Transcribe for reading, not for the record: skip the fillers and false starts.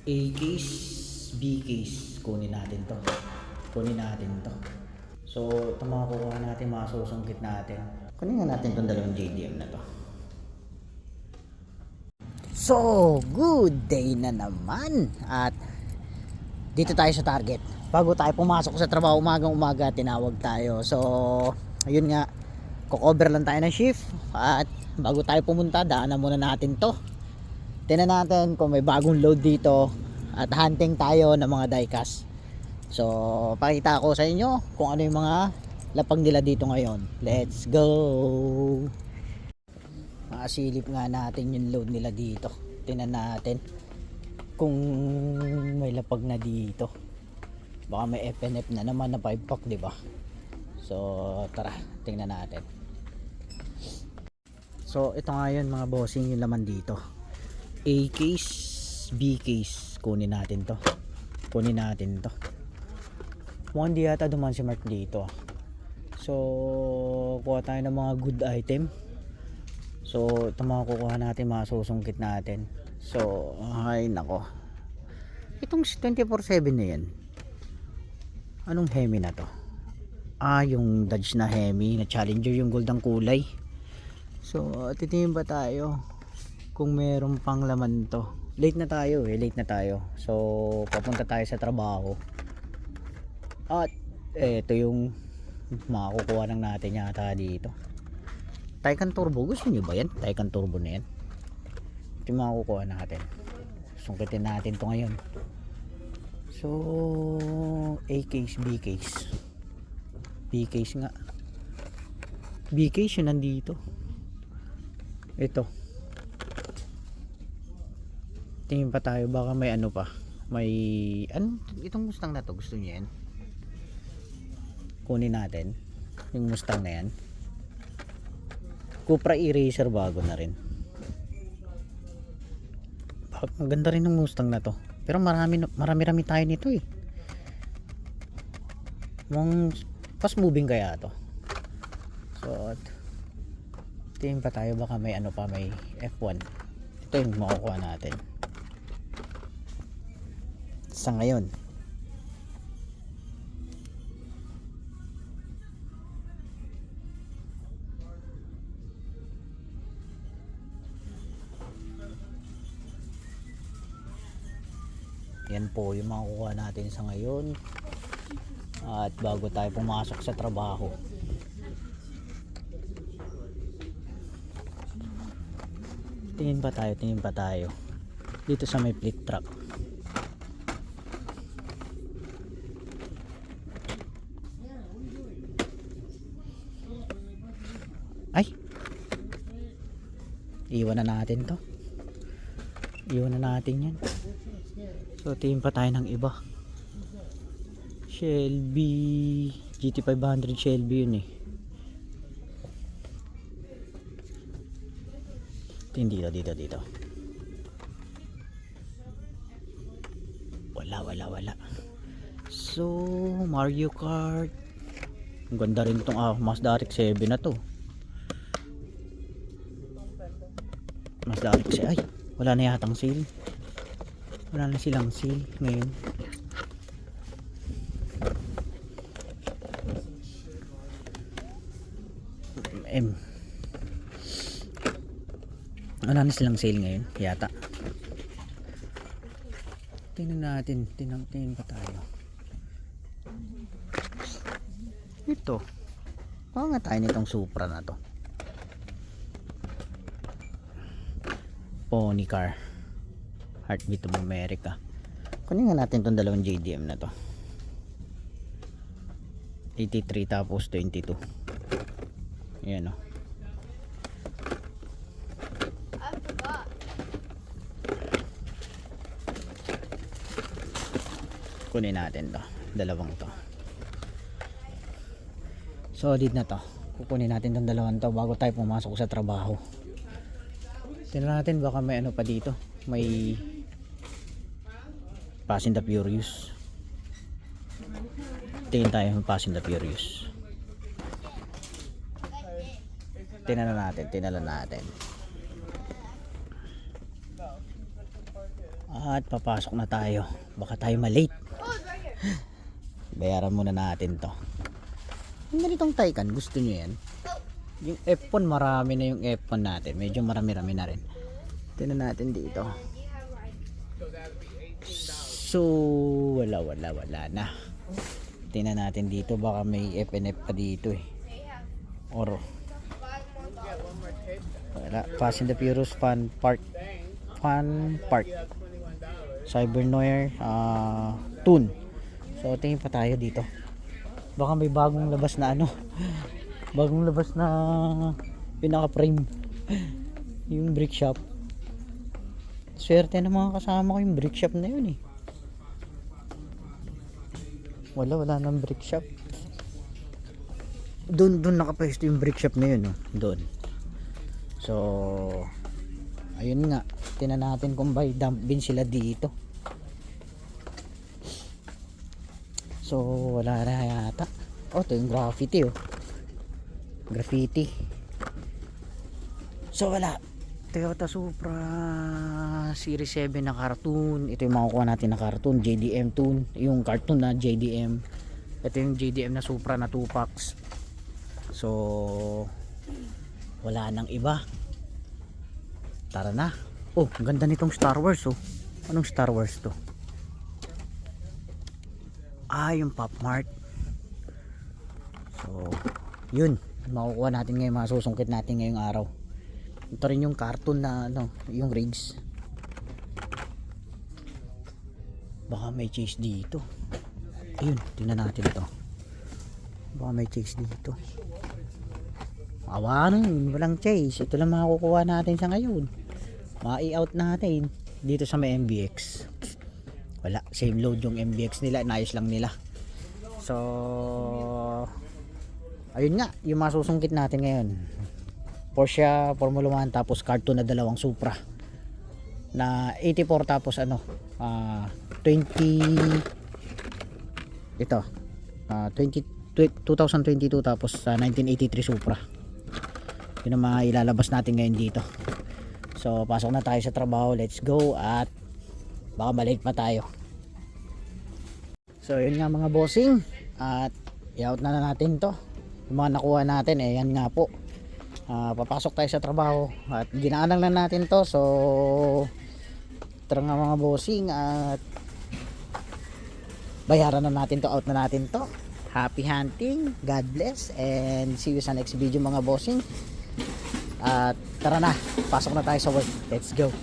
A case, B case, kunin natin to. Kunin natin to. So, ito makukuha natin, masusungkit natin. Kunin nga natin tong dalawang JDM na to. So, good day na naman. At dito tayo sa target. Bago tayo pumasok sa trabaho umagang umaga, tinawag tayo. So, ayun nga, kukover lang tayo ng shift. At bago tayo pumunta, daanan muna natin to. Tingnan natin kung may bagong load dito. At hunting tayo ng mga diecast. So, pakita ko sa inyo kung ano yung mga lapag nila dito ngayon. Let's go! Makasilip nga natin yung load nila dito. Tingnan natin kung may lapag na dito. Baka may FNF na naman na 5 pack, di ba? So, tara, tingnan natin. So, ito nga yun mga bossing, yung laman dito. A case, B case. Kunin natin to. Kunin natin to. Mukhang di yata duman si Mark dito. So, kuha tayo ng mga good item. So, ito mga kukuha natin, masusungkit natin. So, ay nako. Itong 24/7 na yan. Anong Hemi na to? Yung Dodge na Hemi na Challenger, yung gold ang kulay. So, titingin ba tayo kung meron pang laman to? Late na tayo. So, papunta tayo sa trabaho. At ito yung makukuha lang natin yata dito. Taycan Turbo, gusto nyo ba yan? Taycan Turbo na yan. Ito yung makukuha natin. Sungkitin natin to ngayon. So, A case, B case. B case nga. B case yun nandito. Ito. Tingin pa tayo, baka may ano pa. May, itong Mustang na to, gusto niyo yan? Kunin natin. Yung Mustang na yan. Cupra E-Racer bago na rin. Ang ganda rin ng Mustang na to. Pero marami tayo nito eh. Mukhang fast moving kaya to. So, tingin pa tayo, baka may ano pa, may F1. Ito yung makukuha natin. Sa ngayon. Yan po yung makukuha natin sa ngayon. At bago tayo pumasok sa trabaho. Tingin pa tayo. Dito sa may fleet truck. Ay! Iwan na natin to. Iwan na natin yan. So, tingin pa tayo ng iba. Shelby GT500 Shelby yun eh. Dito. Wala. So, Mario Kart. Ang ganda rin itong Mazda RX-7 na to. Mazda RX-7. Ay, wala na yatang sale. Wala na silang sale ngayon. Wala na silang sale ngayon yata. Tingnan natin. Tingnan pa tayo. Ito. Kuha nga tayo nitong Supra na to. Pony car. Heartbeat of America. Kunin nga natin tong dalawang JDM na to. 83 tapos 22. Ayan o. Kunin natin to. Dalawang to. Solid na to. Kukunin natin tong dalawang to bago tayo pumasok sa trabaho. Tingnan natin baka may ano pa dito. May Fast and the Furious. Tingin tayo ng Fast and the Furious. Tingnan natin. At papasok na tayo. Baka tayo malate. Bayaran muna natin to. Yung ganitong Taycan, gusto nyo yan? Yung F1, marami na yung F1 natin. Medyo marami-rami na rin. Tingnan natin dito. So, wala na. Tingnan natin dito. Baka may FNF pa dito eh. Or wala. Fast and the Furious Fun Park. Cyber Noir Toon. So tingin pa tayo dito. Baka may bagong labas na ano. Bagong labas na pinaka frame. Yung brick shop. Swerte na mga kasama ko yung brick shop na yun eh. Wala nang brick shop. Doon nakapwesto yung brick shop na yun, no? Doon. So ayun nga, tingnan natin kung by dump bin sila dito. So wala na yata. Oh, ito yung graffiti oh. Graffiti. So wala. Toyota Supra Series 7 na cartoon. Ito yung makukuha natin na cartoon, JDM tune. Yung cartoon na JDM. Ito yung JDM na Supra na 2 packs. So wala nang iba. Tara na. Oh, ang ganda nitong Star Wars oh. Anong Star Wars to? Yung Pop Mart. So yun, makukuha natin ngayon, masusungkit natin ngayong araw. Ito rin yung cartoon na ano, yung rigs. Baka may chase dito. Ayun, tingnan natin ito. Baka may chase dito. Awanan, walang chase. Ito lang makukuha natin sa ngayon. Ma-i-out natin dito sa may MBX. Wala, same load yung MBX nila, naayos lang nila. So ayun nga, yung masusungkit natin ngayon. Porsche Formula 1 tapos cartoon na dalawang Supra na 84 tapos ano 2022 tapos 1983 Supra. Yun ang mga ilalabas natin ngayon dito. So pasok na tayo sa trabaho, let's go, at baka malate pa tayo. So yun nga mga bossing, at i-out na natin to. Yung mga nakuha natin yan nga po. Papasok tayo sa trabaho at ginaanan lang natin to. So tara nga mga bossing, at bayaran na natin to, out na natin to. Happy hunting, God bless, and see you sa next video mga bossing. At tara na, pasok na tayo sa work, let's go.